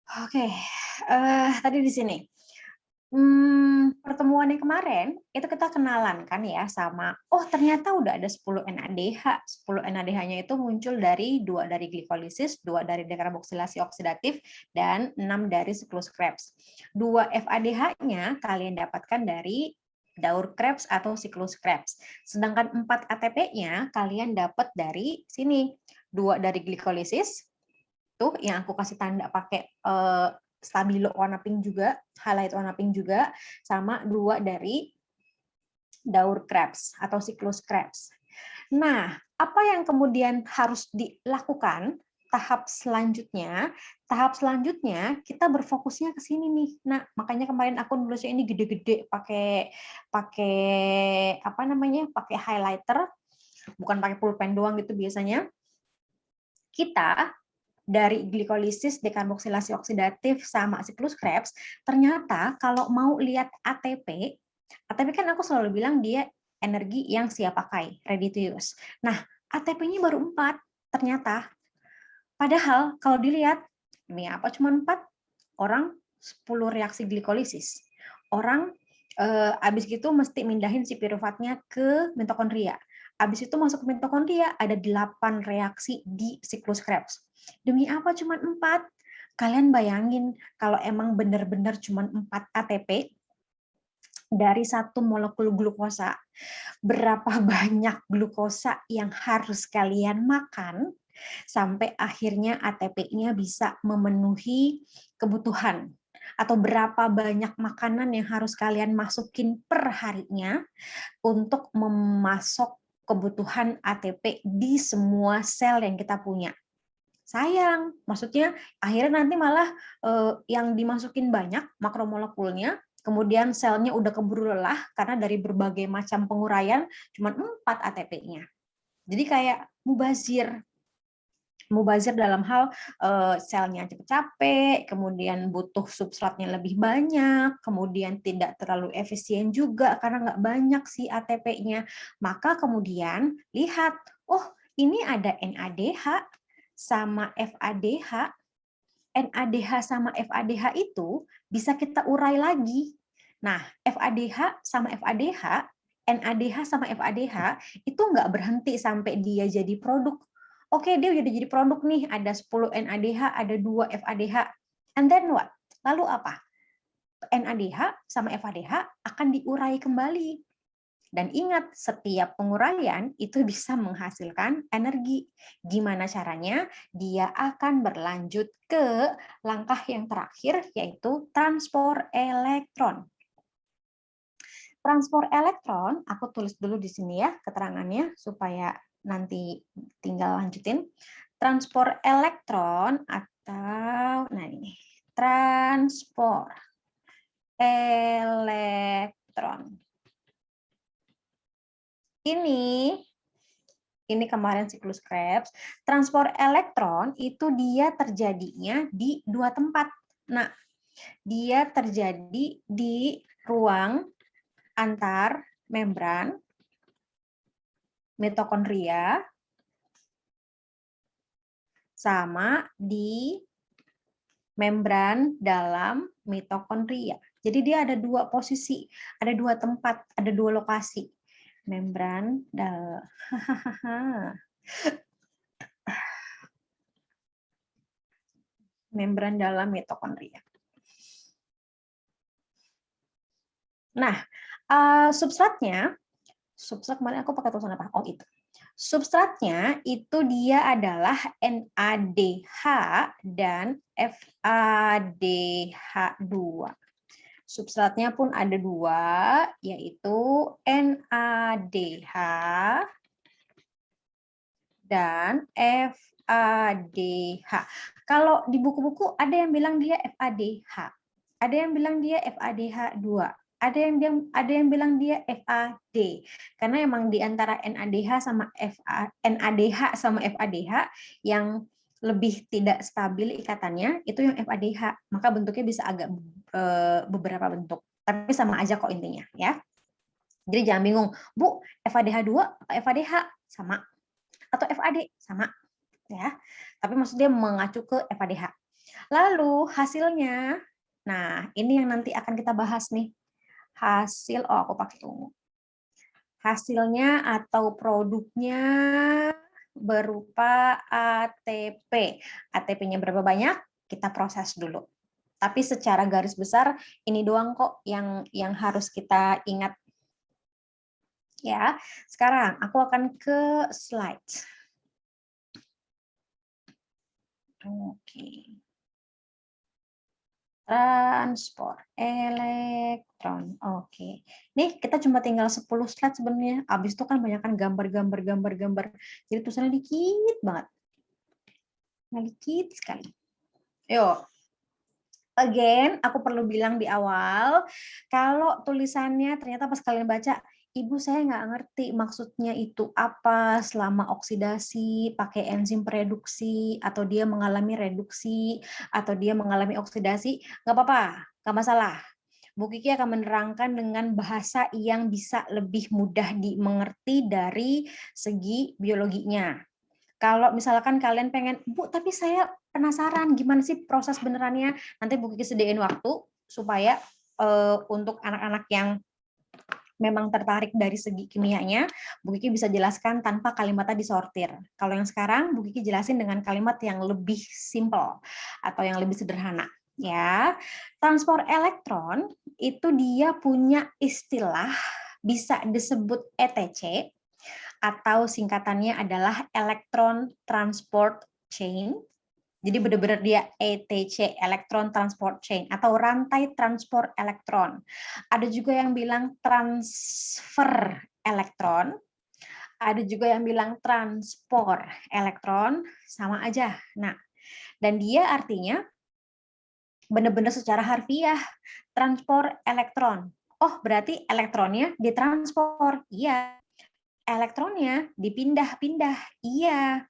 Oke, tadi di sini. Pertemuan yang kemarin itu kita kenalan kan ya sama, oh ternyata udah ada 10 NADH. 10 NADH-nya itu muncul dari 2 dari glikolisis, 2 dari dekarboksilasi oksidatif, dan 6 dari siklus Krebs. 2 FADH-nya kalian dapatkan dari daur Krebs atau siklus Krebs. Sedangkan 4 ATP-nya kalian dapat dari sini. 2 dari glikolisis, tuh yang aku kasih tanda pakai stabilo warna pink juga, highlight warna pink juga, sama 2 dari daur Krebs atau siklus Krebs. Nah, apa yang kemudian harus dilakukan tahap selanjutnya? Tahap selanjutnya kita berfokusnya ke sini nih. Nah, makanya kemarin aku nulisnya ini gede-gede pakai pakai apa namanya? Pakai highlighter, bukan pakai pulpen doang gitu biasanya. Kita dari glikolisis, dekarboksilasi oksidatif, sama siklus Krebs, ternyata kalau mau lihat ATP, ATP kan aku selalu bilang dia energi yang siap pakai, ready to use. Nah, ATP-nya baru 4, ternyata. Padahal kalau dilihat, ini apa cuma 4? Orang 10 reaksi glikolisis. Orang habis gitu mesti mindahin si piruvatnya ke mitokondria. Habis itu masuk ke mitokondria, ada 8 reaksi di siklus Krebs. Demi apa cuma 4? Kalian bayangin kalau emang benar-benar cuma 4 ATP dari satu molekul glukosa, berapa banyak glukosa yang harus kalian makan sampai akhirnya ATP-nya bisa memenuhi kebutuhan, atau berapa banyak makanan yang harus kalian masukin per harinya untuk memasok kebutuhan ATP di semua sel yang kita punya. Sayang, maksudnya akhirnya nanti malah yang dimasukin banyak makromolekulnya, kemudian selnya udah keburu lelah karena dari berbagai macam penguraian cuma 4 ATP-nya. Jadi kayak mubazir. Mubazir dalam hal selnya cepat capek, kemudian butuh substratnya lebih banyak, kemudian tidak terlalu efisien juga karena nggak banyak si ATP-nya. Maka kemudian lihat, oh ini ada NADH sama FADH. NADH sama FADH itu bisa kita urai lagi. Nah, FADH sama FADH, NADH sama FADH itu nggak berhenti sampai dia jadi produk. Oke, dia udah jadi produk nih, ada 10 NADH, ada 2 FADH. And then what? Lalu apa? NADH sama FADH akan diurai kembali. Dan ingat, setiap penguraian itu bisa menghasilkan energi. Gimana caranya? Dia akan berlanjut ke langkah yang terakhir, yaitu transport elektron. Transport elektron, aku tulis dulu di sini ya keterangannya, supaya nanti tinggal lanjutin. Transport elektron atau, nah ini, transport elektron. Ini kemarin siklus Krebs, transport elektron itu dia terjadinya di 2 tempat. Nah, dia terjadi di ruang antar membran mitokondria sama di membran dalam mitokondria. Jadi dia ada 2 posisi, ada 2 tempat, ada 2 lokasi. Membran dalam membran dalam mitokondria. Nah, substratnya, substrat kemarin aku pakai tulisan apa? Oh itu. Substratnya itu dia adalah NADH dan FADH2. Substratnya pun ada 2, yaitu NADH dan FADH. Kalau di buku-buku ada yang bilang dia FADH, ada yang bilang dia FADH2, ada yang bilang dia FAD. Karena emang di antara NADH sama FADH yang lebih tidak stabil ikatannya itu yang FADH. Maka bentuknya bisa agak beberapa bentuk, tapi sama aja kok intinya ya. Jadi jangan bingung, Bu, FADH2 atau FADH sama, atau FAD sama ya. Tapi maksudnya mengacu ke FADH. Lalu hasilnya, nah ini yang nanti akan kita bahas nih. Hasil, oh aku pakai ungu. Hasilnya atau produknya berupa ATP. ATP-nya berapa banyak? Kita proses dulu. Tapi secara garis besar ini doang kok yang harus kita ingat. Ya, sekarang aku akan ke slide. Oke. Transport elektron. Oke. Nih kita cuma tinggal 10 slide sebenarnya. Habis itu kan banyak kan gambar. Jadi tulisannya dikit banget. Nah, dikit sekali. Yuk. Again, aku perlu bilang di awal, kalau tulisannya ternyata pas kalian baca, Ibu saya nggak ngerti maksudnya itu apa selama oksidasi, pakai enzim reduksi, atau dia mengalami reduksi, atau dia mengalami oksidasi, nggak apa-apa, nggak masalah. Bu Kiki akan menerangkan dengan bahasa yang bisa lebih mudah dimengerti dari segi biologinya. Kalau misalkan kalian pengen, Bu, tapi saya penasaran gimana sih proses benerannya, nanti Bu Kiki sediain waktu supaya untuk anak-anak yang memang tertarik dari segi kimianya, Bu Kiki bisa jelaskan tanpa kalimatnya disortir. Kalau yang sekarang, Bu Kiki jelasin dengan kalimat yang lebih simple atau yang lebih sederhana. Ya, transport elektron itu dia punya istilah bisa disebut ETC atau singkatannya adalah Electron Transport Chain. Jadi benar-benar dia ETC, Electron Transport Chain, atau rantai transport elektron. Ada juga yang bilang transfer elektron, ada juga yang bilang transport elektron, sama aja. Nah, dan dia artinya benar-benar secara harfiah, transport elektron. Oh, berarti elektronnya ditransport. Iya. Elektronnya dipindah-pindah. Iya.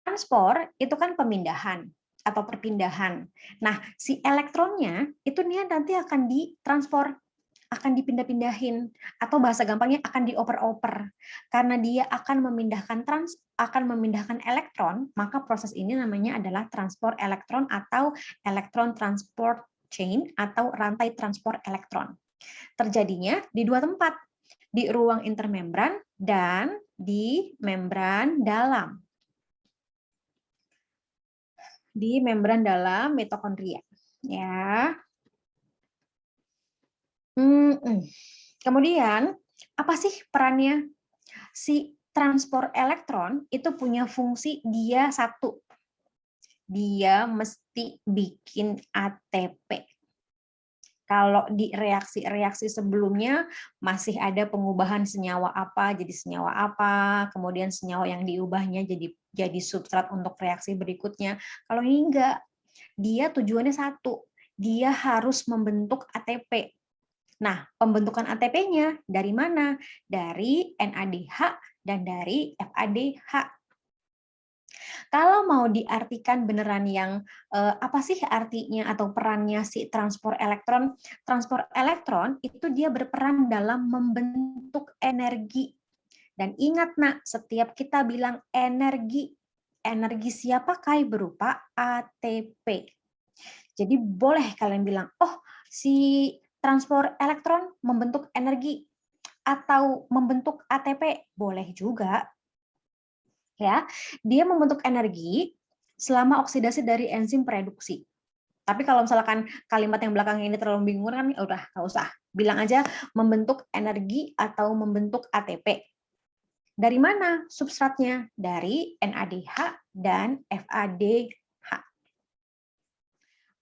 Transport itu kan pemindahan atau perpindahan. Nah, si elektronnya itu dia nanti akan ditransfer, akan dipindah-pindahin, atau bahasa gampangnya akan dioper-oper. Karena dia akan memindahkan elektron, maka proses ini namanya adalah transport elektron atau elektron transport chain atau rantai transport elektron. Terjadinya di dua tempat, di ruang intermembran dan di membran dalam. Di membran dalam mitokondria. Ya. Kemudian, apa sih perannya? Si transport elektron itu punya fungsi dia satu. Dia mesti bikin ATP. Kalau di reaksi-reaksi sebelumnya masih ada pengubahan senyawa apa jadi senyawa apa, kemudian senyawa yang diubahnya jadi substrat untuk reaksi berikutnya. Kalau ini enggak, dia tujuannya satu, dia harus membentuk ATP. Nah, pembentukan ATP-nya dari mana? Dari NADH dan dari FADH. Kalau mau diartikan beneran yang apa sih artinya atau perannya si transport elektron itu dia berperan dalam membentuk energi. Dan ingat nak, setiap kita bilang energi siapa kai berupa ATP. Jadi boleh kalian bilang, oh si transport elektron membentuk energi atau membentuk ATP, boleh juga. Ya, dia membentuk energi selama oksidasi dari enzim reduksi. Tapi kalau misalkan kalimat yang belakang ini terlalu bingung kan, udah nggak usah. Bilang aja membentuk energi atau membentuk ATP. Dari mana substratnya? Dari NADH dan FADH.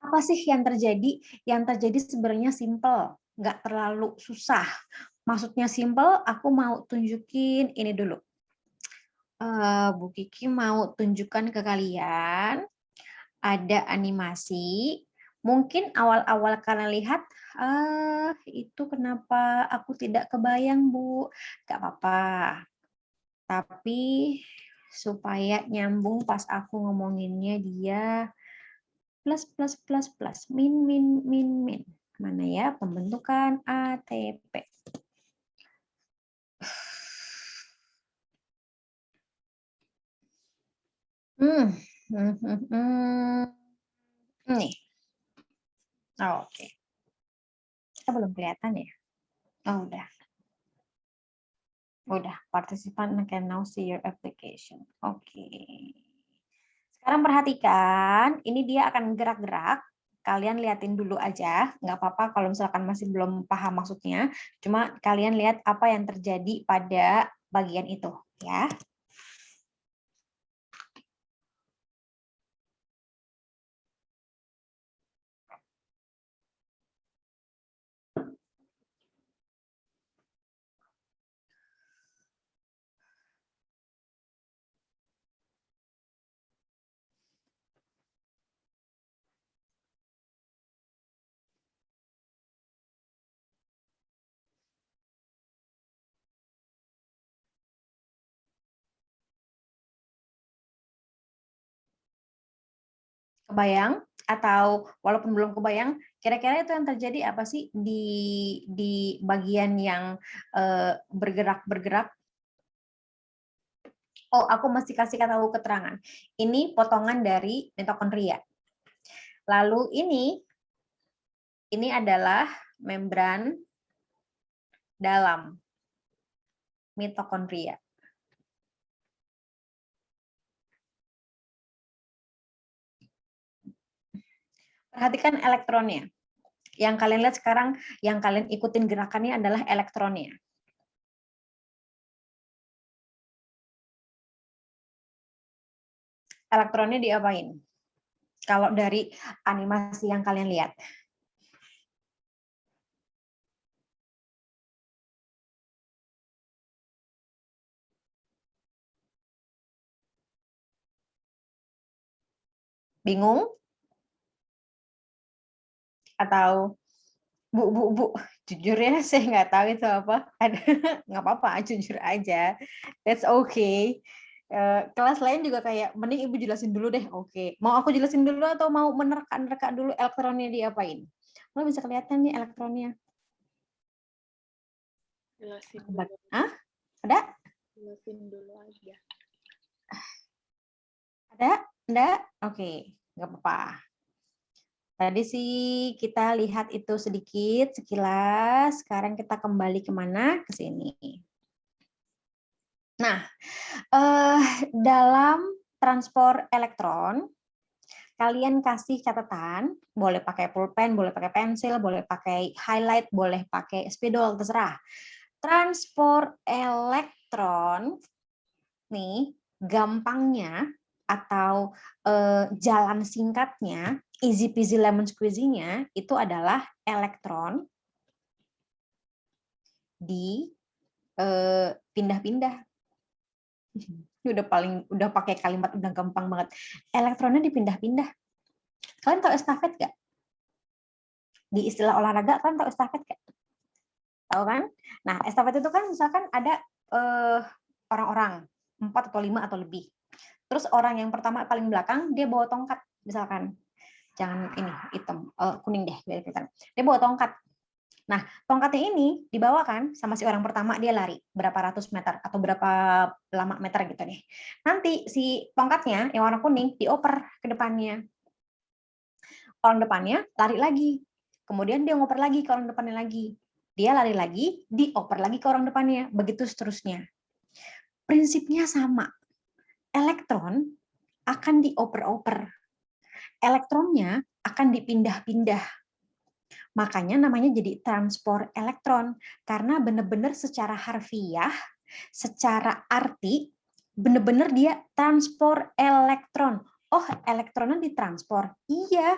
Apa sih yang terjadi? Yang terjadi sebenarnya simple, nggak terlalu susah. Maksudnya simple, aku mau tunjukin ini dulu. Bu Kiki mau tunjukkan ke kalian ada animasi. Mungkin awal-awal kalian lihat, itu kenapa aku tidak kebayang, Bu? Gak apa-apa. Tapi supaya nyambung pas aku ngomonginnya dia plus, plus, plus, plus, min, min, min, min. Mana ya pembentukan ATP? Hmm. Nih. Oh, oke. Kita belum kelihatan ya? Oh, udah. Udah, participant can now see your application. Oke. Sekarang perhatikan, ini dia akan gerak-gerak. Kalian liatin dulu aja, nggak apa-apa kalau misalkan masih belum paham maksudnya. Cuma kalian lihat apa yang terjadi pada bagian itu, ya. Kebayang? Atau walaupun belum kebayang, kira-kira itu yang terjadi apa sih di bagian yang bergerak-bergerak? Oh, aku mesti kasih tahu keterangan. Ini potongan dari mitokondria. Lalu ini adalah membran dalam mitokondria. Perhatikan elektronnya. Yang kalian lihat sekarang, yang kalian ikutin gerakannya adalah elektronnya. Elektronnya diapain? Kalau dari animasi yang kalian lihat. Bingung? Atau Bu, jujur ya, saya nggak tahu itu apa. Nggak apa-apa, jujur aja. That's okay. Kelas lain juga kayak, mending ibu jelasin dulu deh. Oke, mau aku jelasin dulu atau mau menerka-nerka dulu elektronnya diapain? Lo bisa kelihatan nih elektronnya. Jelasin dulu. Ah? Ada? Jelasin dulu aja. Ada? Enggak? Oke, nggak apa-apa. Tadi sih kita lihat itu sedikit, sekilas. Sekarang kita kembali kemana? Ke sini. Nah, dalam transport elektron, kalian kasih catatan, boleh pakai pulpen, boleh pakai pensil, boleh pakai highlight, boleh pakai spidol, terserah. Transport elektron, nih, gampangnya atau jalan singkatnya, easy peasy lemon squeezy-nya itu adalah elektron di pindah-pindah. Udah pakai kalimat udah gampang banget. Elektronnya dipindah-pindah. Kalian tahu estafet nggak? Di istilah olahraga kalian tahu estafet nggak? Tahu kan? Nah, estafet itu kan misalkan ada orang-orang 4 atau 5 atau lebih. Terus orang yang pertama paling belakang dia bawa tongkat misalkan. Jangan ini hitam, kuning deh biar kelihatan. Dia bawa tongkat. Nah, tongkatnya ini dibawakan sama si orang pertama, dia lari berapa ratus meter atau berapa lama meter gitu deh. Nanti si tongkatnya yang warna kuning dioper ke depannya. Orang depannya lari lagi. Kemudian dia ngoper lagi ke orang depannya lagi. Dia lari lagi, dioper lagi ke orang depannya. Begitu seterusnya. Prinsipnya sama. Elektron akan dioper-oper. Elektronnya akan dipindah-pindah. Makanya namanya jadi transport elektron. Karena benar-benar secara harfiah, secara arti, benar-benar dia transport elektron. Oh, elektronnya ditransport. Iya,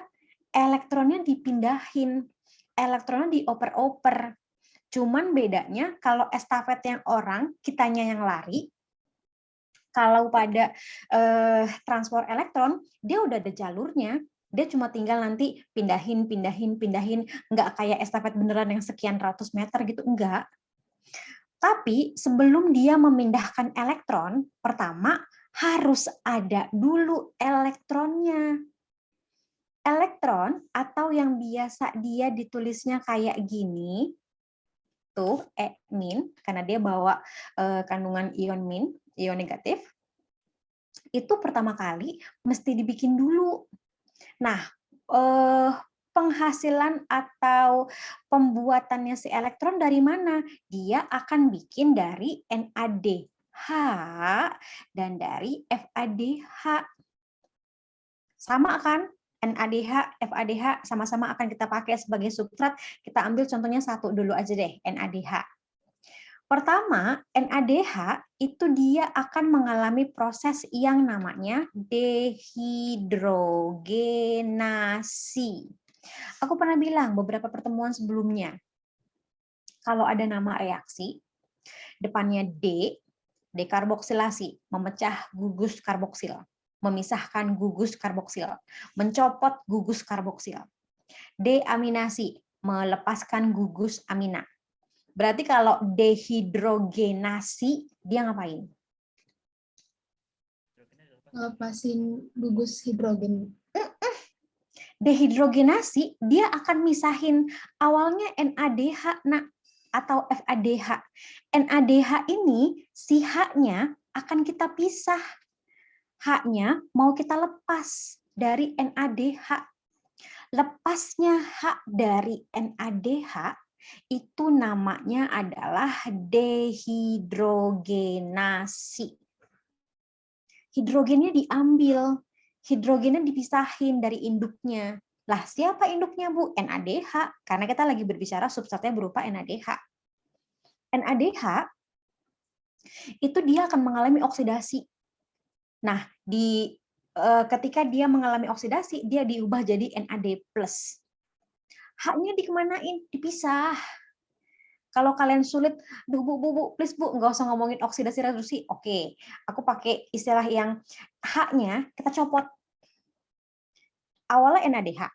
elektronnya dipindahin. Elektronnya dioper-oper. Cuman bedanya kalau estafet yang orang, kitanya yang lari, kalau pada transport elektron, dia udah ada jalurnya. Dia cuma tinggal nanti pindahin, nggak kayak estafet beneran yang sekian ratus meter gitu, enggak. Tapi sebelum dia memindahkan elektron, pertama harus ada dulu elektronnya. Elektron atau yang biasa dia ditulisnya kayak gini, tuh min, karena dia bawa kandungan ion min, ion negatif, itu pertama kali mesti dibikin dulu. Nah, penghasilan atau pembuatannya si elektron dari mana? Dia akan bikin dari NADH dan dari FADH. Sama kan? NADH, FADH sama-sama akan kita pakai sebagai substrat. Kita ambil contohnya satu dulu aja deh, NADH. Pertama, NADH itu dia akan mengalami proses yang namanya dehidrogenasi. Aku pernah bilang beberapa pertemuan sebelumnya, kalau ada nama reaksi, depannya D, dekarboksilasi, memecah gugus karboksil, memisahkan gugus karboksil, mencopot gugus karboksil. Deaminasi, melepaskan gugus amina. Berarti kalau dehidrogenasi, dia ngapain? Lepasin gugus hidrogen. Dehidrogenasi, dia akan misahin awalnya NADH atau FADH. NADH ini, si H-nya akan kita pisah. H-nya mau kita lepas dari NADH. Lepasnya H dari NADH, itu namanya adalah dehidrogenasi. Hidrogennya diambil, hidrogennya dipisahin dari induknya. Lah, siapa induknya, Bu? NADH, karena kita lagi berbicara substratnya berupa NADH. NADH itu dia akan mengalami oksidasi. Nah, ketika dia mengalami oksidasi, dia diubah jadi NAD+. H-nya dikemanain? Dipisah. Kalau kalian sulit, Bu, please Bu, nggak usah ngomongin oksidasi reduksi. Oke, aku pakai istilah yang H-nya kita copot. Awalnya NADH.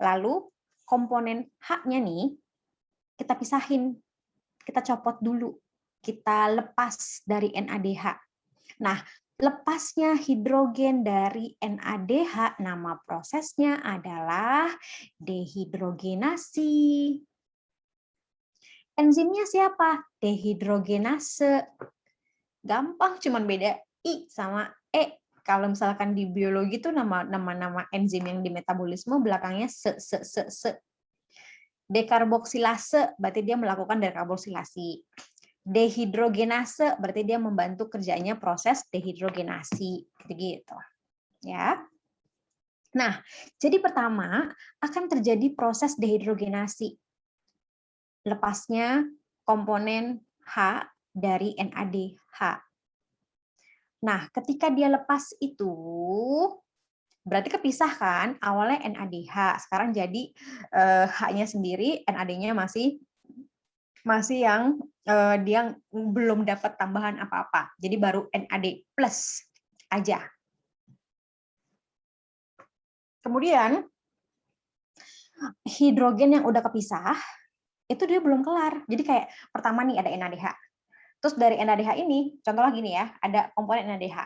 Lalu komponen H-nya nih kita pisahin. Kita copot dulu. Kita lepas dari NADH. Nah, lepasnya hidrogen dari NADH, nama prosesnya adalah dehidrogenasi. Enzimnya siapa? Dehidrogenase. Gampang, cuman beda I sama E. Kalau misalkan di biologi itu nama-nama enzim yang di metabolisme belakangnya se. Dekarboksilase berarti dia melakukan dekarboksilasi. Dehidrogenase berarti dia membantu kerjanya proses dehidrogenasi, gitu. Ya. Nah, jadi pertama akan terjadi proses dehidrogenasi. Lepasnya komponen H dari NADH. Nah, ketika dia lepas itu, berarti kepisah kan? Awalnya NADH, sekarang jadi H-nya sendiri, NAD-nya masih yang dia belum dapat tambahan apa-apa. Jadi baru NAD+ aja. Kemudian hidrogen yang udah kepisah itu dia belum kelar. Jadi kayak pertama nih ada NADH. Terus dari NADH ini, contoh lagi nih ya, ada komponen NADH.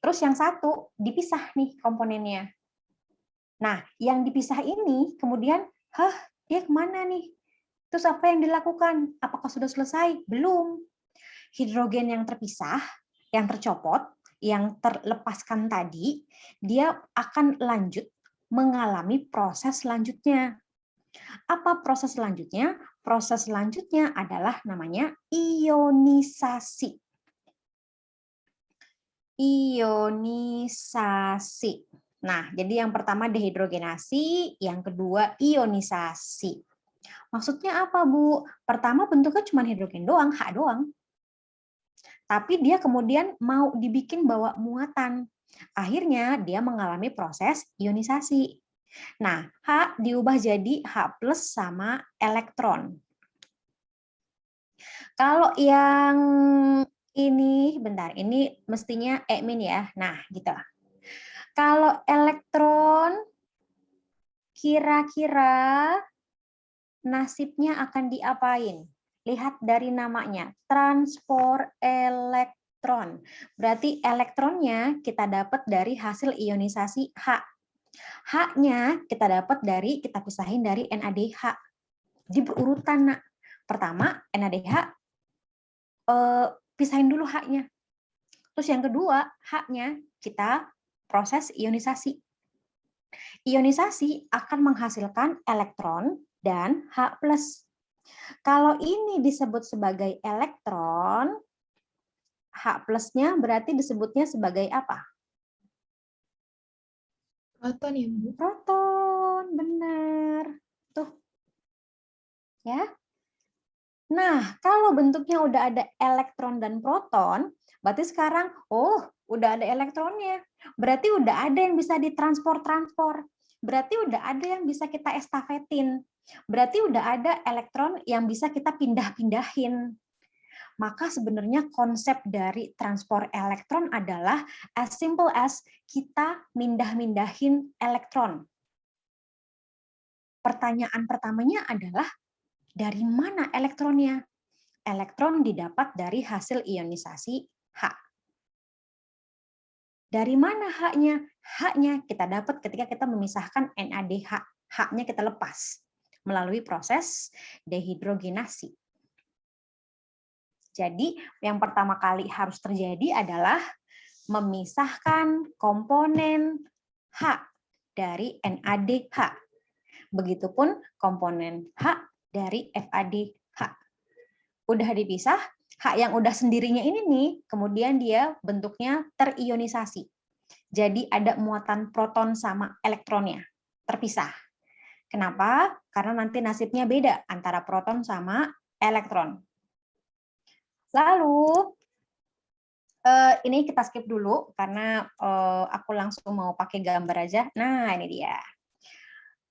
Terus yang satu dipisah nih komponennya. Nah, yang dipisah ini kemudian, dia kemana nih? Terus apa yang dilakukan? Apakah sudah selesai? Belum. Hidrogen yang terpisah, yang tercopot, yang terlepaskan tadi, dia akan lanjut mengalami proses selanjutnya. Apa proses selanjutnya? Proses selanjutnya adalah namanya ionisasi. Ionisasi. Nah, jadi yang pertama dehidrogenasi, yang kedua ionisasi. Maksudnya apa, Bu? Pertama bentuknya cuma hidrogen doang, H doang. Tapi dia kemudian mau dibikin bawa muatan. Akhirnya dia mengalami proses ionisasi. Nah, H diubah jadi H+ sama elektron. Kalau yang ini, bentar, ini mestinya E- ya. Nah, gitu. Kalau elektron, kira-kira nasibnya akan diapain? Lihat dari namanya, transport elektron. Berarti elektronnya kita dapat dari hasil ionisasi H. H-nya kita dapat dari, kita pisahin dari NADH. Di berurutan, Nak. Pertama, NADH, pisahin dulu H-nya. Terus yang kedua, H-nya kita proses ionisasi. Ionisasi akan menghasilkan elektron dan H+. Kalau ini disebut sebagai elektron, H+-nya berarti disebutnya sebagai apa? Proton ya, Bu? Proton, benar. Tuh. Ya. Nah, kalau bentuknya udah ada elektron dan proton, berarti sekarang, udah ada elektronnya. Berarti udah ada yang bisa ditransport-transport. Berarti udah ada yang bisa kita estafetin. Berarti udah ada elektron yang bisa kita pindah-pindahin. Maka sebenarnya konsep dari transport elektron adalah as simple as kita mindah-mindahin elektron. Pertanyaan pertamanya adalah, dari mana elektronnya? Elektron didapat dari hasil ionisasi H. Dari mana H-nya? H-nya kita dapat ketika kita memisahkan NADH. H-nya kita lepas melalui proses dehidrogenasi. Jadi yang pertama kali harus terjadi adalah memisahkan komponen H dari NADH. Begitupun komponen H dari FADH. Udah dipisah, H yang udah sendirinya ini nih, kemudian dia bentuknya terionisasi. Jadi ada muatan proton sama elektronnya, terpisah. Kenapa? Karena nanti nasibnya beda antara proton sama elektron. Lalu, ini kita skip dulu karena aku langsung mau pakai gambar aja. Nah, ini dia.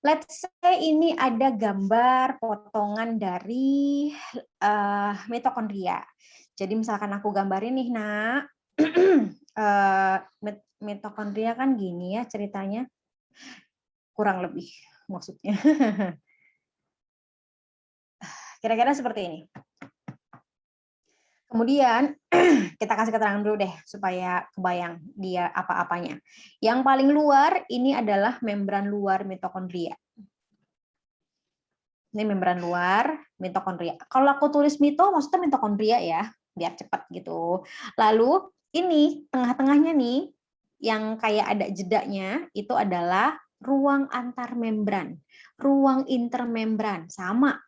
Let's say ini ada gambar potongan dari mitokondria. Jadi misalkan aku gambarin nih, Nak, mitokondria kan gini ya ceritanya, kurang lebih maksudnya. Kira-kira seperti ini. Kemudian kita kasih keterangan dulu deh supaya kebayang dia apa-apanya. Yang paling luar ini adalah membran luar mitokondria. Ini membran luar mitokondria. Kalau aku tulis mito, maksudnya mitokondria ya, biar cepat gitu. Lalu ini tengah-tengahnya nih, yang kayak ada jedanya, itu adalah ruang antar membran, ruang intermembran, sama.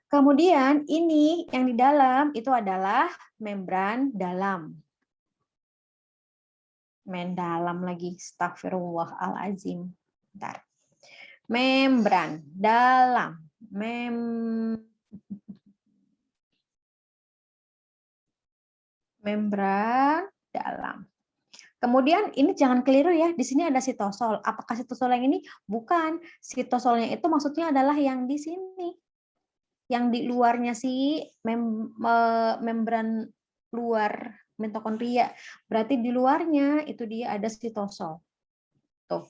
Kemudian ini yang di dalam itu adalah membran dalam. Mendalam lagi, astagfirullahalazim. Bentar. Membran dalam. Membran dalam. Kemudian ini jangan keliru ya, di sini ada sitosol. Apakah sitosol yang ini? Bukan. Sitosolnya itu maksudnya adalah yang di sini. Yang di luarnya si membran luar mitokondria. Berarti di luarnya itu dia ada sitosol. Tuh.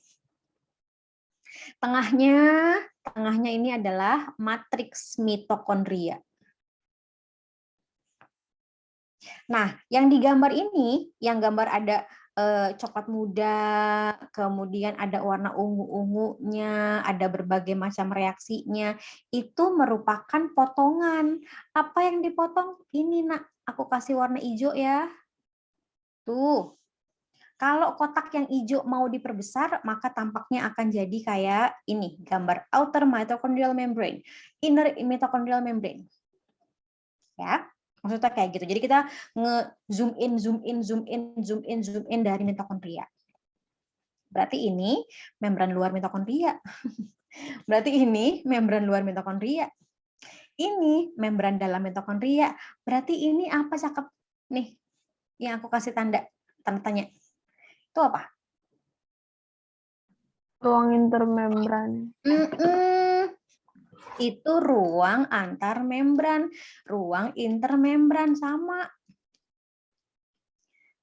Tengahnya ini adalah matriks mitokondria. Nah, yang digambar ini, yang gambar ada coklat muda, kemudian ada warna ungu-ungunya, ada berbagai macam reaksinya, itu merupakan potongan. Apa yang dipotong? Ini, Nak, aku kasih warna hijau ya. Tuh. Kalau kotak yang hijau mau diperbesar, maka tampaknya akan jadi kayak ini, gambar outer mitochondrial membrane, inner mitochondrial membrane. Ya. Maksudnya kayak gitu. Jadi kita nge-zoom in dari mitokondria. Berarti ini membran luar mitokondria. Berarti ini membran luar mitokondria. Ini membran dalam mitokondria. Berarti ini apa cakep? Nih, yang aku kasih tanda tanya. Itu apa? Ruang intermembran. Itu ruang antar membran, ruang intermembran sama.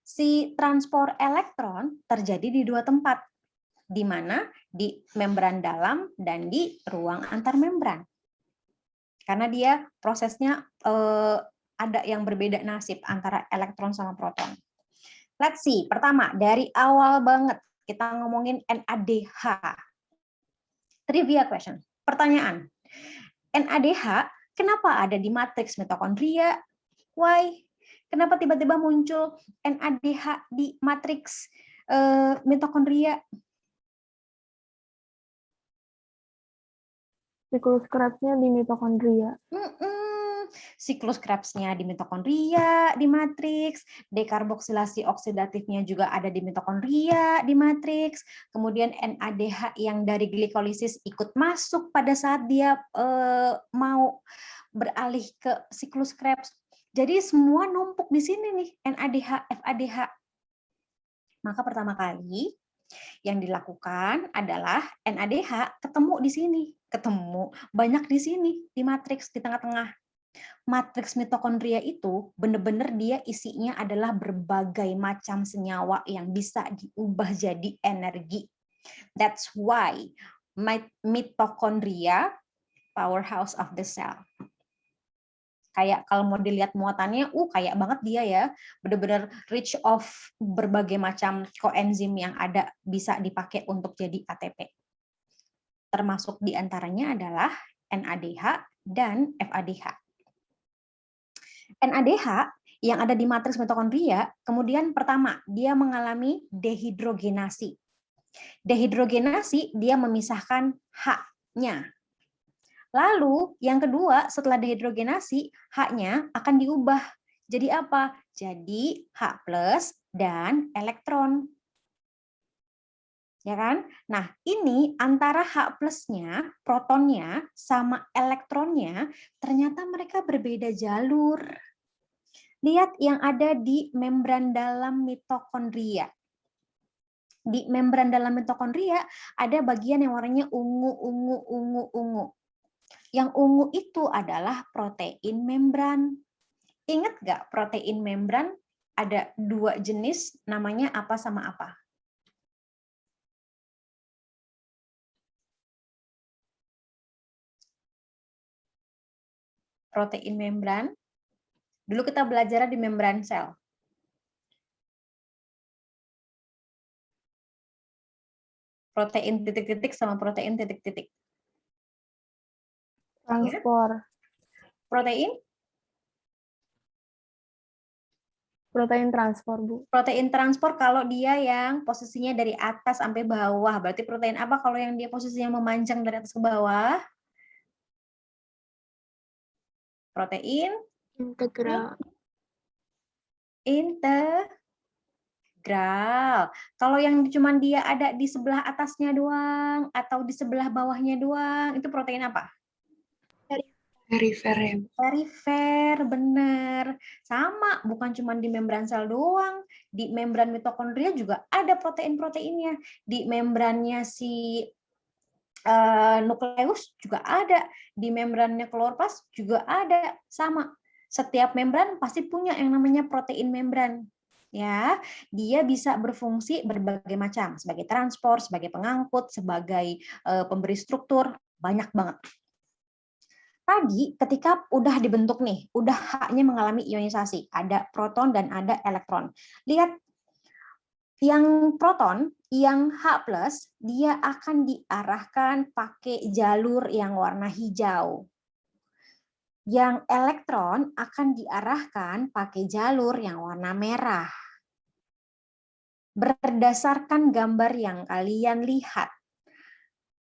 Si transport elektron terjadi di dua tempat, di mana di membran dalam dan di ruang antar membran. Karena dia prosesnya ada yang berbeda nasib antara elektron sama proton. Let's see, pertama dari awal banget kita ngomongin NADH. Trivia question. Pertanyaan. NADH kenapa ada di matriks mitokondria? Why? Kenapa tiba-tiba muncul NADH di matriks mitokondria? Siklus Krebsnya di mitokondria. Siklus Krebsnya di mitokondria, di matriks, dekarboksilasi oksidatifnya juga ada di mitokondria, di matriks, kemudian NADH yang dari glikolisis ikut masuk pada saat dia mau beralih ke siklus Krebs. Jadi semua numpuk di sini nih, NADH, FADH. Maka pertama kali yang dilakukan adalah NADH ketemu di sini, banyak di sini, di matriks, di tengah-tengah. Matriks mitokondria itu benar-benar dia isinya adalah berbagai macam senyawa yang bisa diubah jadi energi. That's why mitokondria powerhouse of the cell. Kayak kalau mau dilihat muatannya, kayak banget dia ya, benar-benar rich of berbagai macam koenzim yang ada bisa dipakai untuk jadi ATP. Termasuk diantaranya adalah NADH dan FADH. NADH yang ada di matriks mitokondria, kemudian pertama, dia mengalami dehidrogenasi. Dehidrogenasi, dia memisahkan H-nya. Lalu yang kedua, setelah dehidrogenasi, H-nya akan diubah. Jadi apa? Jadi H+ dan elektron. Ya kan? Nah, ini antara H+-nya, protonnya, sama elektronnya, ternyata mereka berbeda jalur. Lihat yang ada di membran dalam mitokondria. Di membran dalam mitokondria ada bagian yang warnanya ungu. Yang ungu itu adalah protein membran. Ingat nggak protein membran ada 2 jenis, namanya apa sama apa? Protein membran. Dulu kita belajar di membran sel. Protein titik-titik sama protein titik-titik. Transport. Protein? Protein transport, Bu. Protein transport kalau dia yang posisinya dari atas sampai bawah. Berarti protein apa kalau yang dia posisinya memanjang dari atas ke bawah? Protein? Integral. Integral. Kalau yang cuma dia ada di sebelah atasnya doang atau di sebelah bawahnya doang, itu protein apa? Perifer. Perifer, benar. Sama, bukan cuma di membran sel doang. Di membran mitokondria juga ada protein-proteinnya. Di membrannya si nukleus juga ada. Di membrannya kloroplast juga ada. Sama. Setiap membran pasti punya yang namanya protein membran. Ya, dia bisa berfungsi berbagai macam, sebagai transport, sebagai pengangkut, sebagai pemberi struktur, banyak banget. Tadi ketika udah dibentuk nih, udah H-nya mengalami ionisasi, ada proton dan ada elektron. Lihat yang proton, yang H+, dia akan diarahkan pakai jalur yang warna hijau. Yang elektron akan diarahkan pakai jalur yang warna merah. Berdasarkan gambar yang kalian lihat,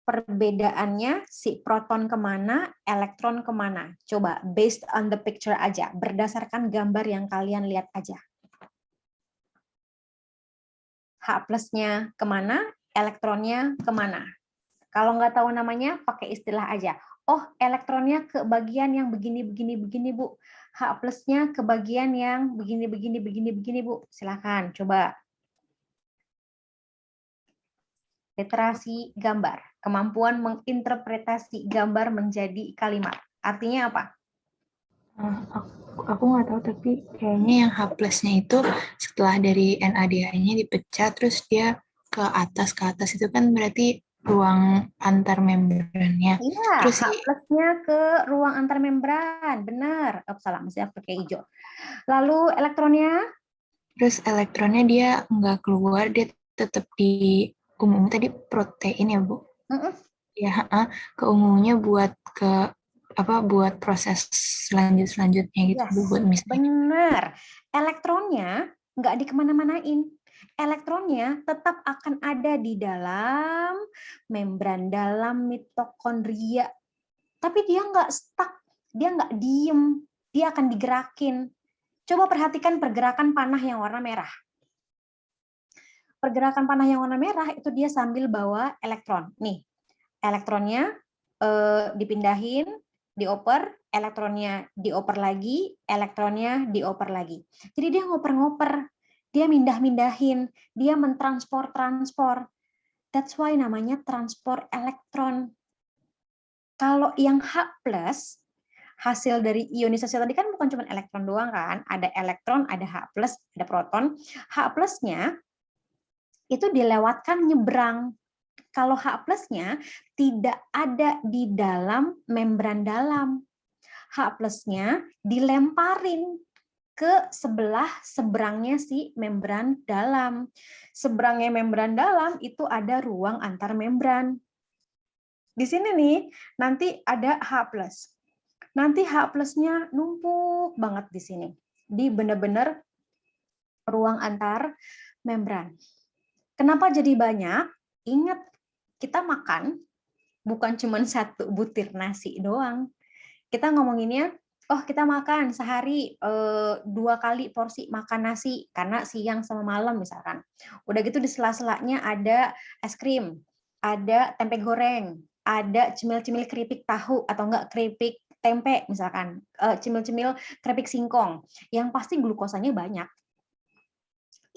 perbedaannya si proton kemana, elektron kemana. Coba based on the picture aja, berdasarkan gambar yang kalian lihat aja. H+-nya kemana, elektronnya kemana. Kalau nggak tahu namanya, pakai istilah aja. Oh, elektronnya ke bagian yang begini, Bu. H+-nya ke bagian yang begini, Bu. Silakan, coba. Literasi gambar, kemampuan menginterpretasi gambar menjadi kalimat. Artinya apa? Aku nggak tahu, tapi kayaknya yang H+-nya itu setelah dari NADH-nya dipecah, terus dia ke atas itu kan berarti ruang antar membrannya. Iya, Terus H+-nya ke ruang antar membran, benar. Oh, salah, mesti pakai hijau. Lalu elektronnya? Terus elektronnya dia nggak keluar, dia tetap di ungu. Tadi protein ya, Bu? Ya, ke ungunya buat ke buat proses selanjutnya gitu, Yes, Bu, buat misalnya. benar. Elektronnya nggak dikemana-manain. Elektronnya tetap akan ada di dalam membran dalam mitokondria. Tapi dia nggak stuck, dia nggak diem, dia akan digerakin. Coba perhatikan pergerakan panah yang warna merah. Pergerakan panah yang warna merah itu dia sambil bawa elektron. Nih, elektronnya dipindahin, dioper, elektronnya dioper lagi, elektronnya dioper lagi. Jadi dia ngoper-ngoper, dia mindah-mindahin, dia mentransport-transport. That's why namanya transport elektron. Kalau yang H+, hasil dari ionisasi tadi kan bukan cuma elektron doang kan, ada elektron, ada H+, ada proton. H+-nya itu dilewatkan nyebrang. Kalau H+-nya tidak ada di dalam membran dalam. H+-nya dilemparin ke sebelah seberangnya si membran dalam. Seberangnya membran dalam itu ada ruang antar membran. Di sini nih, nanti ada H+. Nanti H+-nya numpuk banget di sini. Di benar-benar ruang antar membran. Kenapa jadi banyak? Ingat, kita makan bukan cuma satu butir nasi doang. Kita ngomonginnya, oh kita makan sehari 2 kali porsi makan nasi, karena siang sama malam misalkan. Udah gitu di sela-selanya ada es krim, ada tempe goreng, ada cemil-cemil keripik tahu atau enggak keripik tempe misalkan, cemil-cemil keripik singkong, yang pasti glukosanya banyak.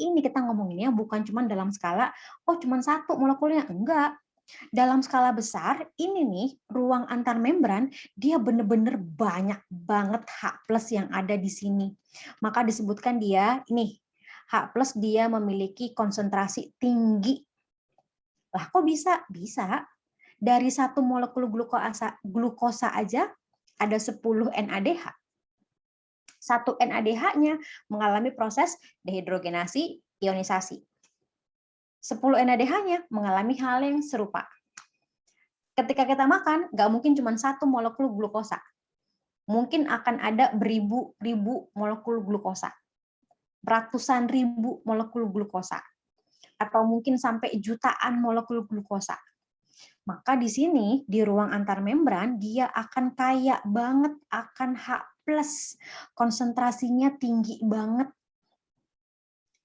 Ini kita ngomonginnya bukan cuma dalam skala, oh cuma satu molekulnya, enggak. Dalam skala besar, ini nih ruang antar membran, dia benar-benar banyak banget H+ yang ada di sini. Maka disebutkan dia, ini H+ dia memiliki konsentrasi tinggi. Lah kok bisa? Bisa. Dari satu molekul glukosa aja ada 10 NADH. Satu NADH-nya mengalami proses dehidrogenasi ionisasi. 10 NADH-nya mengalami hal yang serupa. Ketika kita makan, nggak mungkin cuma satu molekul glukosa. Mungkin akan ada beribu-ribu molekul glukosa. Ratusan ribu molekul glukosa. Atau mungkin sampai jutaan molekul glukosa. Maka di sini, di ruang antar membran, dia akan kaya banget akan H+. Konsentrasinya tinggi banget.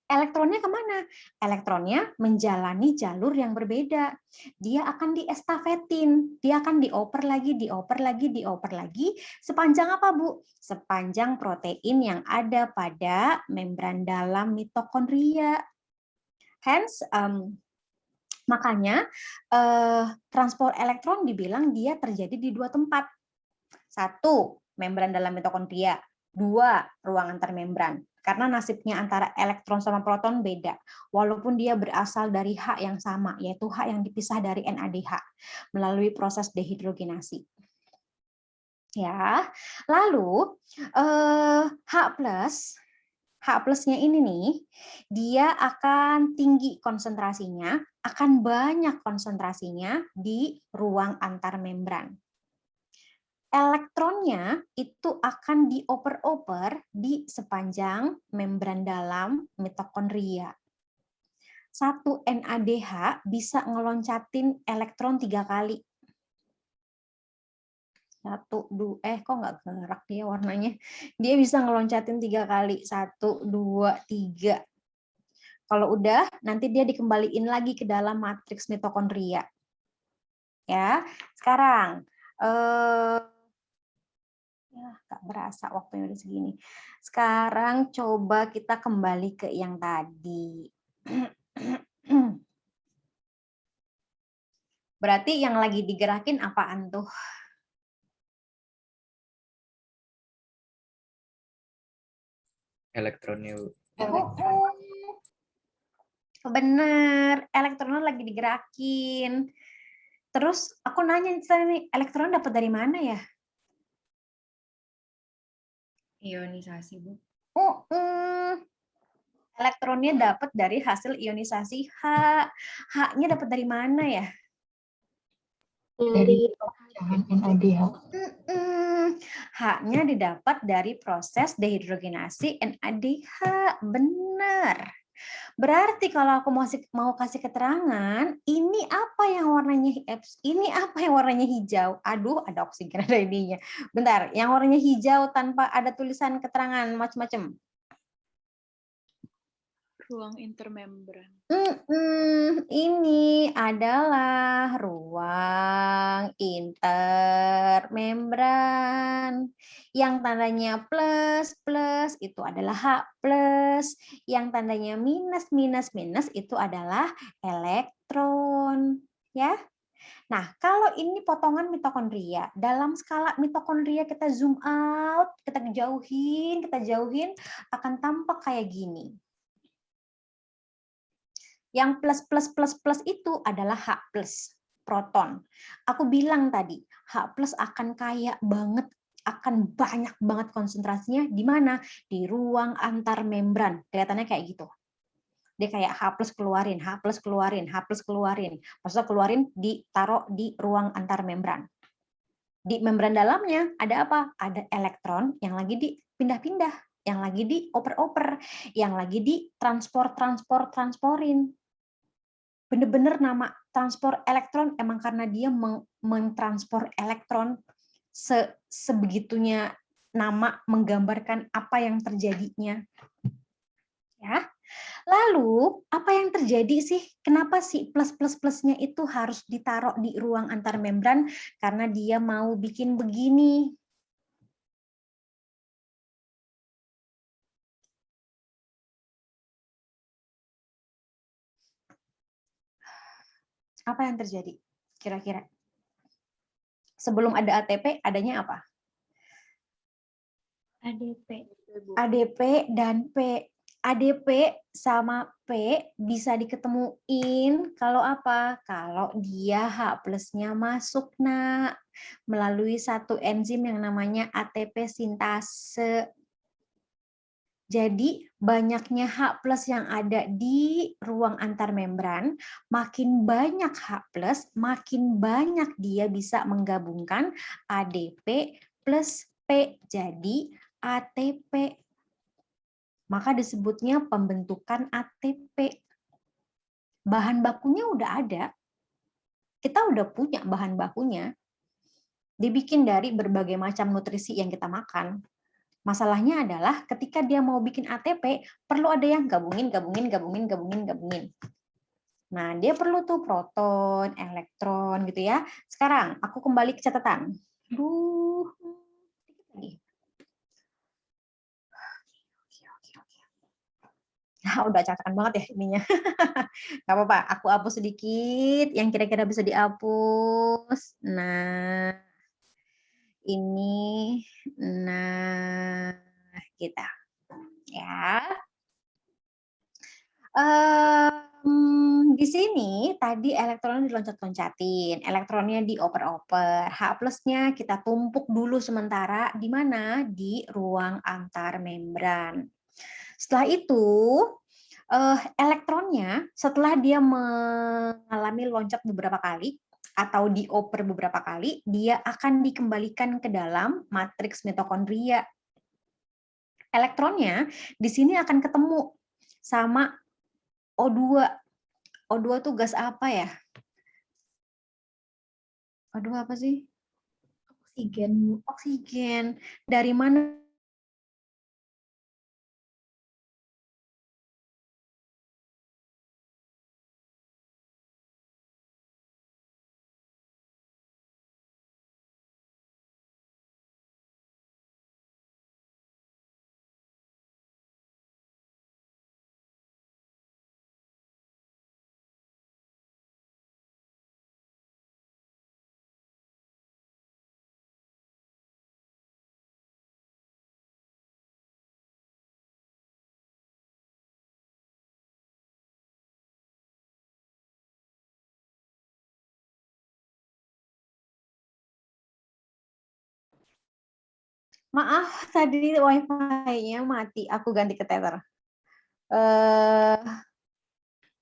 Elektronnya kemana? Elektronnya menjalani jalur yang berbeda. Dia akan diestafetin, dia akan dioper lagi, dioper lagi, dioper lagi. Sepanjang apa, Bu? Sepanjang protein yang ada pada membran dalam mitokondria. Hence, makanya transport elektron dibilang dia terjadi di 2 tempat. 1, membran dalam mitokondria. 2, ruang antar membran. Karena nasibnya antara elektron sama proton beda. Walaupun dia berasal dari H yang sama, yaitu H yang dipisah dari NADH melalui proses dehidrogenasi. Ya, lalu H+-nya ini nih, dia akan tinggi konsentrasinya, akan banyak konsentrasinya di ruang antar membran. Elektronnya itu akan dioper-oper di sepanjang membran dalam mitokondria. 1 NADH bisa ngeloncatin elektron 3 kali. 1, 2, kok nggak gerak dia warnanya. Dia bisa ngeloncatin 3 kali. 1, 2, 3. Kalau udah, nanti dia dikembaliin lagi ke dalam matriks mitokondria. Ya, sekarang ya, nggak berasa waktunya udah segini. Sekarang coba kita kembali ke yang tadi. Berarti yang lagi digerakin apaan tuh? Elektronnya. Bener, elektronnya lagi digerakin. Terus aku nanya nih, elektron dapat dari mana ya? Ionisasi, Bu. Elektronnya dapat dari hasil ionisasi H. H-nya dapat dari mana ya? Dari pecahan NADH. H-nya didapat dari proses dehidrogenasi NADH. Benar. Berarti kalau aku mau kasih keterangan, ini apa yang warnanya hijau? Aduh, ada oksigen ada ininya. Bentar, yang warnanya hijau tanpa ada tulisan keterangan macam-macam. Ruang intermembran. Ini adalah ruang intermembran. Yang tandanya plus plus itu adalah H plus. Yang tandanya minus minus minus itu adalah elektron. Ya. Nah, kalau ini potongan mitokondria, dalam skala mitokondria kita zoom out, kita jauhin akan tampak kayak gini. Yang plus plus plus plus itu adalah H plus proton. Aku bilang tadi H plus akan kaya banget, akan banyak banget konsentrasinya di mana? Di ruang antar membran. Kelihatannya kayak gitu. Dia kayak H plus keluarin, H plus keluarin, H plus keluarin. Maksudnya keluarin ditaruh di ruang antar membran. Di membran dalamnya ada apa? Ada elektron yang lagi dipindah-pindah, yang lagi dioper-oper, yang lagi ditransporin. Bener-bener nama transport elektron emang karena dia mentransport elektron sebegitunya, nama menggambarkan apa yang terjadinya. Ya. Lalu apa yang terjadi sih? Kenapa sih plus-plus-plusnya itu harus ditaruh di ruang antar membran? Karena dia mau bikin begini. Apa yang terjadi kira-kira? Sebelum ada ATP, adanya apa? ADP. ADP dan P. ADP sama P bisa diketemuin kalau apa? Kalau dia H plusnya masuk, nak, melalui satu enzim yang namanya ATP sintase. Jadi banyaknya H plus yang ada di ruang antar membran, makin banyak H plus, makin banyak dia bisa menggabungkan ADP plus P jadi ATP. Maka disebutnya pembentukan ATP. Bahan bakunya udah ada. Kita udah punya bahan bakunya. Dibikin dari berbagai macam nutrisi yang kita makan. Masalahnya adalah ketika dia mau bikin ATP, perlu ada yang gabungin. Nah, dia perlu tuh proton, elektron gitu ya. Sekarang aku kembali ke catatan. Dikit lagi. Nah, udah catatan banget ya ininya. Nggak apa-apa, aku hapus sedikit yang kira-kira bisa dihapus. Nah, ini, nah, kita. Ya. Di sini tadi elektronnya diloncat-loncatin, elektronnya dioper-oper, H plusnya kita tumpuk dulu sementara di mana? Di ruang antar membran. Setelah itu elektronnya setelah dia mengalami loncat beberapa kali atau dioper beberapa kali, dia akan dikembalikan ke dalam matriks mitokondria. Elektronnya di sini akan ketemu sama O2. O2 tuh gas apa ya? O2 apa sih? Oksigen. Oksigen. Dari mana? Maaf, tadi wifi-nya mati. Aku ganti ke Tether.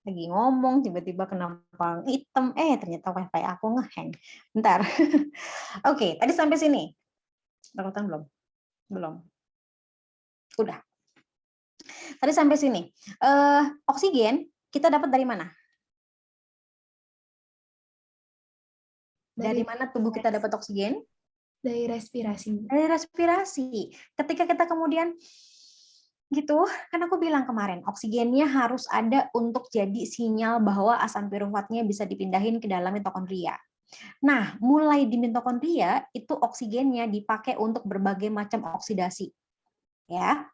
Lagi ngomong, tiba-tiba kenapa hitam, ternyata wifi aku ngehang. Bentar. Oke, tadi sampai sini. Rekrutan belum? Belum. Udah. Tadi sampai sini. Oksigen kita dapat dari mana? Dari mana tubuh kita dapat oksigen? Dari respirasi, Bu. Dari respirasi. Ketika kita kemudian gitu, kan aku bilang kemarin, oksigennya harus ada untuk jadi sinyal bahwa asam piruvatnya bisa dipindahin ke dalam mitokondria. Nah, mulai di mitokondria itu oksigennya dipakai untuk berbagai macam oksidasi. Ya.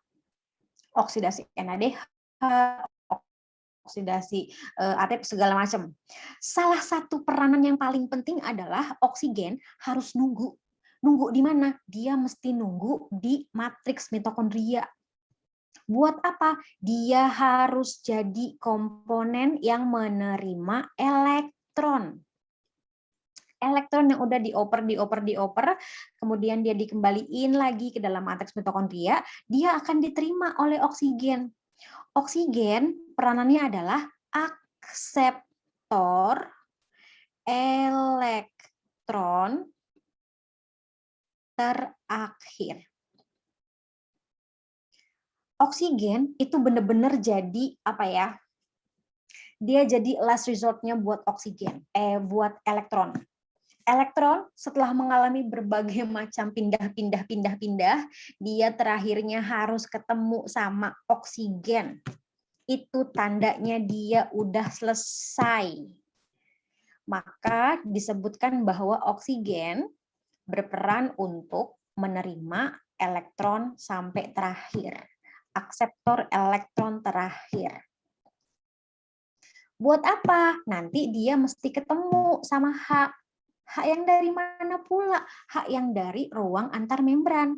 Oksidasi NADH, oksidasi ATP segala macam. Salah satu peranan yang paling penting adalah oksigen harus nunggu. Nunggu di mana? Dia mesti nunggu di matriks mitokondria. Buat apa? Dia harus jadi komponen yang menerima elektron. Elektron yang udah dioper, kemudian dia dikembaliin lagi ke dalam matriks mitokondria, dia akan diterima oleh oksigen. Oksigen peranannya adalah akseptor elektron terakhir. Oksigen itu benar-benar jadi apa ya? Dia jadi last resort-nya buat oksigen, buat elektron. Elektron setelah mengalami berbagai macam pindah, dia terakhirnya harus ketemu sama oksigen. Itu tandanya dia udah selesai. Maka disebutkan bahwa oksigen berperan untuk menerima elektron sampai terakhir. Akseptor elektron terakhir. Buat apa? Nanti dia mesti ketemu sama H. H yang dari mana pula? H yang dari ruang antar membran.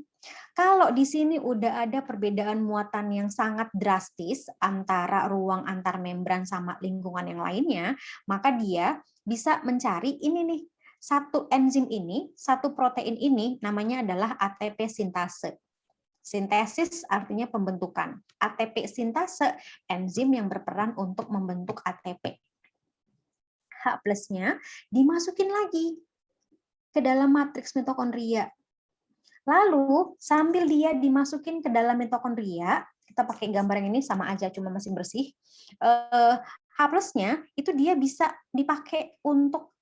Kalau di sini udah ada perbedaan muatan yang sangat drastis antara ruang antar membran sama lingkungan yang lainnya, maka dia bisa mencari ini nih, satu enzim ini, satu protein ini namanya adalah ATP sintase. Sintesis artinya pembentukan. ATP sintase, enzim yang berperan untuk membentuk ATP. H plusnya dimasukin lagi ke dalam matriks mitokondria. Lalu sambil dia dimasukin ke dalam mitokondria, kita pakai gambar yang ini sama aja, cuma masih bersih. H plusnya itu dia bisa dipakai untuk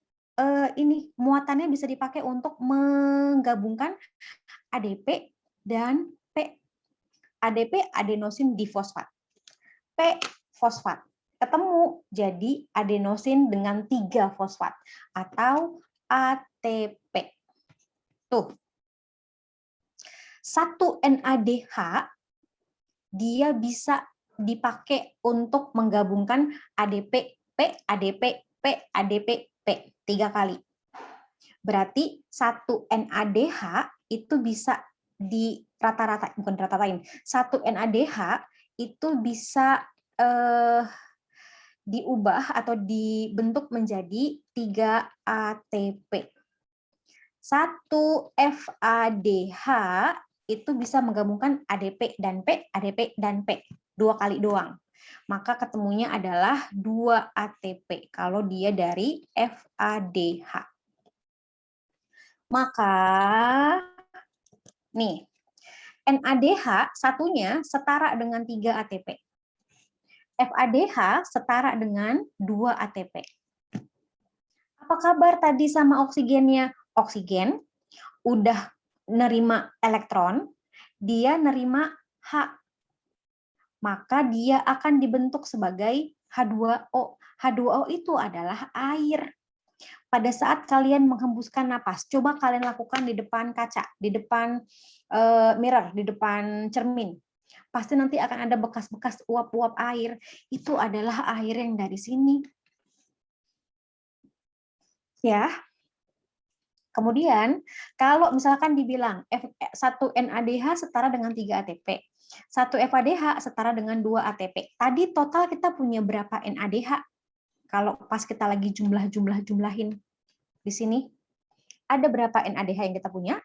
ini muatannya bisa dipakai untuk menggabungkan ADP dan P. ADP adenosin difosfat. P fosfat. Ketemu jadi adenosin dengan 3 fosfat atau ATP. Tuh. 1 NADH dia bisa dipakai untuk menggabungkan ADP, P, ADP, P, ADP, P 3 kali. Berarti 1 NADH itu bisa di rata-rata, bukan rata-ratain, 1 NADH itu bisa diubah atau dibentuk menjadi 3 ATP. 1 FADH itu bisa menggabungkan ADP dan P, ADP dan P. 2 kali doang. Maka ketemunya adalah 2 ATP kalau dia dari FADH. Maka nih, NADH satunya setara dengan 3 ATP. FADH setara dengan 2 ATP. Apa kabar tadi sama oksigennya? Oksigen udah nerima elektron, dia nerima H. Maka dia akan dibentuk sebagai H2O. H2O itu adalah air. Pada saat kalian menghembuskan napas, coba kalian lakukan di depan kaca, di depan mirror, di depan cermin. Pasti nanti akan ada bekas-bekas uap-uap air. Itu adalah air yang dari sini. Ya. Kemudian, kalau misalkan dibilang 1 NADH setara dengan 3 ATP, 1 FADH setara dengan 2 ATP. Tadi total kita punya berapa NADH? Kalau pas kita lagi jumlahin di sini, ada berapa NADH yang kita punya?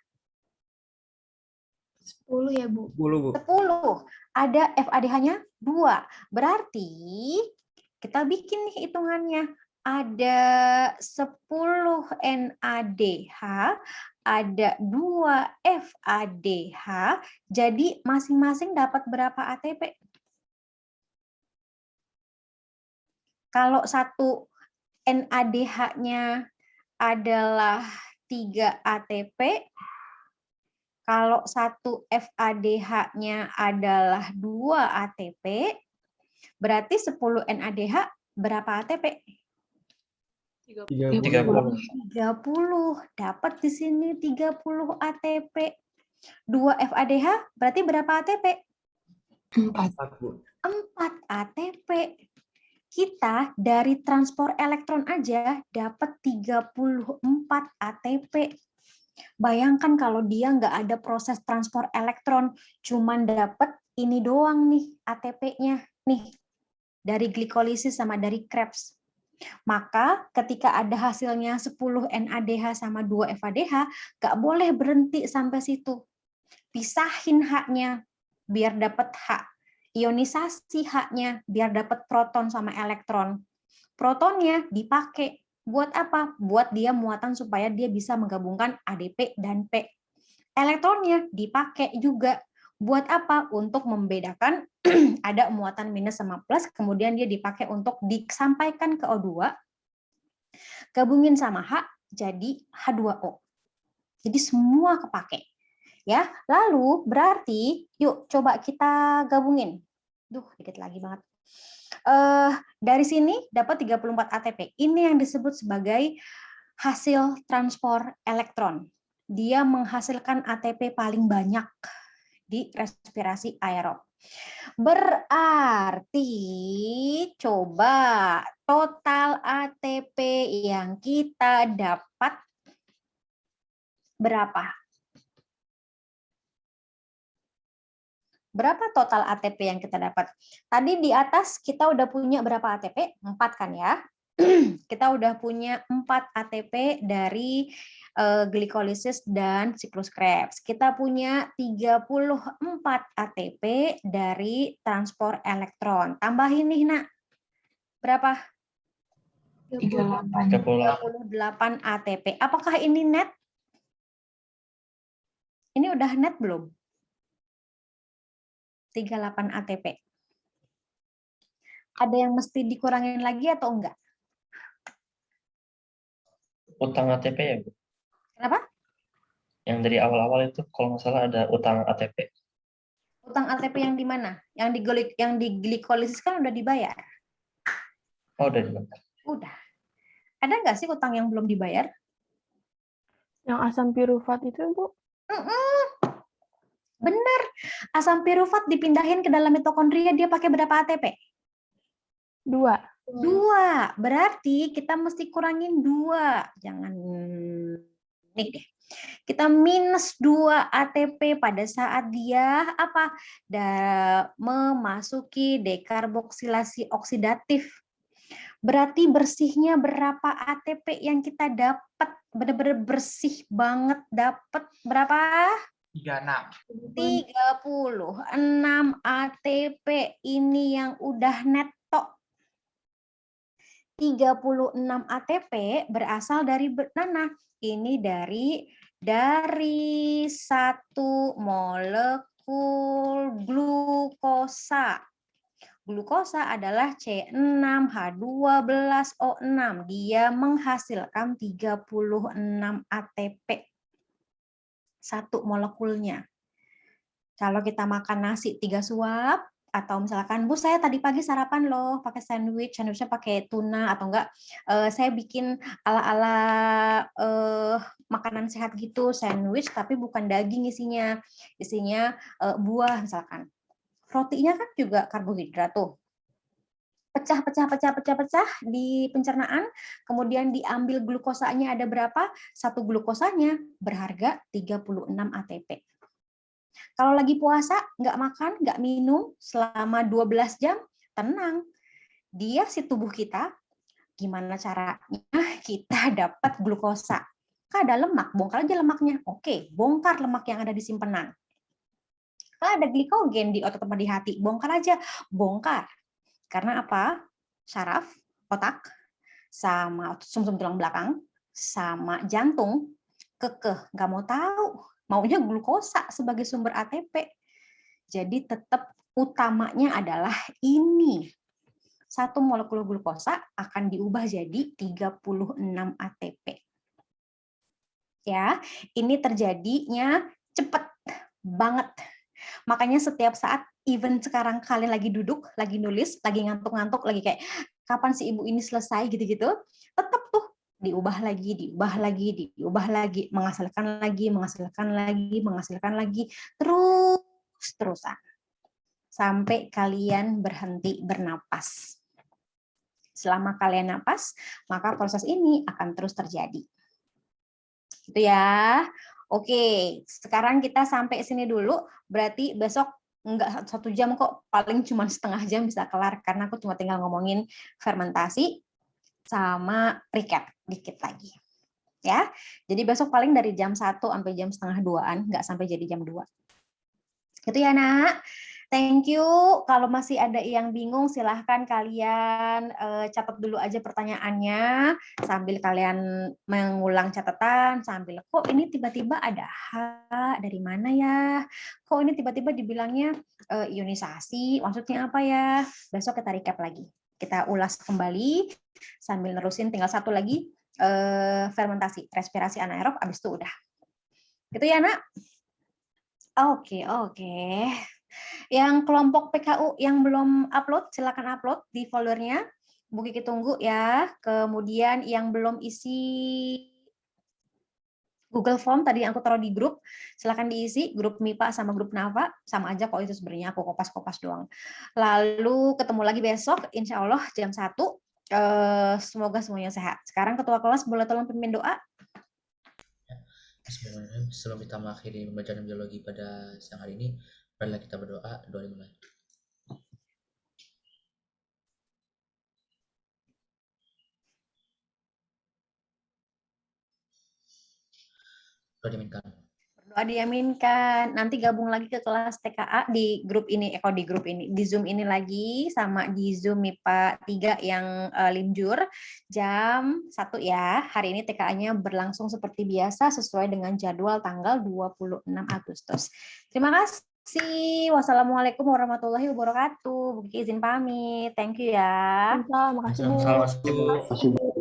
10 ya, Bu. 10, Bu. 10. Ada FADH-nya 2. Berarti Kita bikin nih hitungannya. Ada 10 NADH, ada 2 FADH, jadi masing-masing dapat berapa ATP? Kalau satu NADH-nya adalah 3 ATP, kalau satu FADH-nya adalah 2 ATP, berarti 10 NADH berapa ATP? 30. 30. 30. Dapat di sini 30 ATP. 2 FADH berarti berapa ATP? 4. 4 ATP. Kita dari transport elektron aja dapat 34 ATP. Bayangkan kalau dia nggak ada proses transport elektron, cuman dapat ini doang nih ATP-nya nih dari glikolisis sama dari Krebs. Maka ketika ada hasilnya 10 NADH sama 2 FADH, nggak boleh berhenti sampai situ. Pisahin H-nya biar dapat H. Ionisasi H-nya biar dapat proton sama elektron. Protonnya dipakai buat apa? Buat dia muatan supaya dia bisa menggabungkan ADP dan P. Elektronnya dipakai juga buat apa? Untuk membedakan ada muatan minus sama plus, kemudian dia dipakai untuk disampaikan ke O2, gabungin sama H, jadi H2O. Jadi semua kepake. Ya, lalu berarti yuk coba kita gabungin. Duh, dikit lagi banget. Dari sini dapat 34 ATP. Ini yang disebut sebagai hasil transport elektron. Dia menghasilkan ATP paling banyak di respirasi aerob. Berarti coba total ATP yang kita dapat berapa? Berapa total ATP yang kita dapat? Tadi di atas kita udah punya berapa ATP? 4 kan ya? Kita udah punya 4 ATP dari glikolisis dan siklus Krebs. Kita punya 34 ATP dari transport elektron. Tambahin nih, Nak. Berapa? 38. 38 ATP. Apakah ini net? Ini udah net belum? 38 ATP. Ada yang mesti dikurangin lagi atau enggak? Utang ATP ya, Bu? Kenapa? Yang dari awal-awal itu kalau nggak salah ada utang ATP. Utang ATP yang di mana? Yang di glikolisis kan udah dibayar. Oh, udah dibayar. Udah. Ada nggak sih utang yang belum dibayar? Yang asam pirufat itu, Bu? Bener. Asam pirufat dipindahin ke dalam mitokondria, dia pakai berapa ATP? 2. 2. Berarti kita mesti kurangin 2. Jangan nih deh. Kita minus 2 ATP pada saat dia apa? Memasuki dekarboksilasi oksidatif. Berarti bersihnya berapa ATP yang kita dapat? Benar-benar bersih banget dapat berapa? 36 ATP. Ini yang udah neto. 36 ATP berasal dari mana? Ini dari satu molekul glukosa. Glukosa adalah C6H12O6. Dia menghasilkan 36 ATP. Satu molekulnya. Kalau kita makan nasi 3 suap, atau misalkan, Bu, saya tadi pagi sarapan loh, pakai sandwichnya pakai tuna, atau enggak, saya bikin ala-ala makanan sehat gitu, sandwich, tapi bukan daging isinya buah misalkan. Rotinya kan juga karbohidrat tuh. Pecah di pencernaan, kemudian diambil glukosanya ada berapa? Satu glukosanya berharga 36 ATP. Kalau lagi puasa, nggak makan, nggak minum selama 12 jam, tenang. Dia si tubuh kita, gimana caranya kita dapat glukosa? Kan ada lemak, bongkar aja lemaknya. Oke, bongkar lemak yang ada di simpenan. Kalau ada glikogen di otot sama di hati, bongkar aja, bongkar. Karena apa? saraf, otak, sama sumsum tulang belakang, sama jantung, kekeh, nggak mau tahu, maunya glukosa sebagai sumber ATP. Jadi tetap utamanya adalah ini. 1 molekul glukosa akan diubah jadi 36 ATP. Ya, ini terjadinya cepat banget. Makanya setiap saat, even sekarang kalian lagi duduk, lagi nulis, lagi ngantuk-ngantuk, lagi kayak kapan sih ibu ini selesai gitu-gitu, tetap tuh diubah lagi, menghasilkan lagi, terus-terusan. Sampai kalian berhenti bernapas. Selama kalian napas, maka proses ini akan terus terjadi. Gitu ya. Oke, sekarang kita sampai sini dulu. Berarti besok enggak 1 jam kok, paling cuma setengah jam bisa kelar, karena aku cuma tinggal ngomongin fermentasi sama recap dikit lagi. Ya, jadi besok paling dari jam 1 sampai jam setengah 2-an, nggak sampai jadi jam 2. Gitu ya, Nak. Thank you. Kalau masih ada yang bingung, silahkan kalian catat dulu aja pertanyaannya, sambil kalian mengulang catatan, sambil kok ini tiba-tiba ada H, dari mana ya? Kok ini tiba-tiba dibilangnya ionisasi, maksudnya apa ya? Besok kita recap lagi. Kita ulas kembali, sambil nerusin tinggal 1 lagi, fermentasi, respirasi anaerob, habis itu udah. Gitu ya, Nak? Oke. Yang kelompok PKU yang belum upload, silakan upload di foldernya. Bu Kiki tunggu ya. Kemudian yang belum isi Google Form tadi yang aku taruh di grup, silakan diisi. Grup MIPA sama grup NAVA, sama aja kok itu sebenarnya, aku kopas-kopas doang. Lalu ketemu lagi besok, insya Allah jam 1. Semoga semuanya sehat. Sekarang ketua kelas boleh tolong pimpin doa? Bismillahirrahmanirrahim. Sebelum kita mengakhiri pembelajaran biologi pada siang hari ini, marilah kita berdoa. Doa dimulai. Doa diaminkan. Berdoa diaminkan. Nanti gabung lagi ke kelas TKA di grup ini, di Zoom ini lagi, sama di Zoom MIPA 3 yang linjur jam 1 ya. Hari ini TKA-nya berlangsung seperti biasa sesuai dengan jadwal tanggal 26 Agustus. Terima kasih. Wassalamualaikum warahmatullahi wabarakatuh. Bu Kiki izin pamit. Thank you ya. Makasih Bu. Sama-sama, Bu.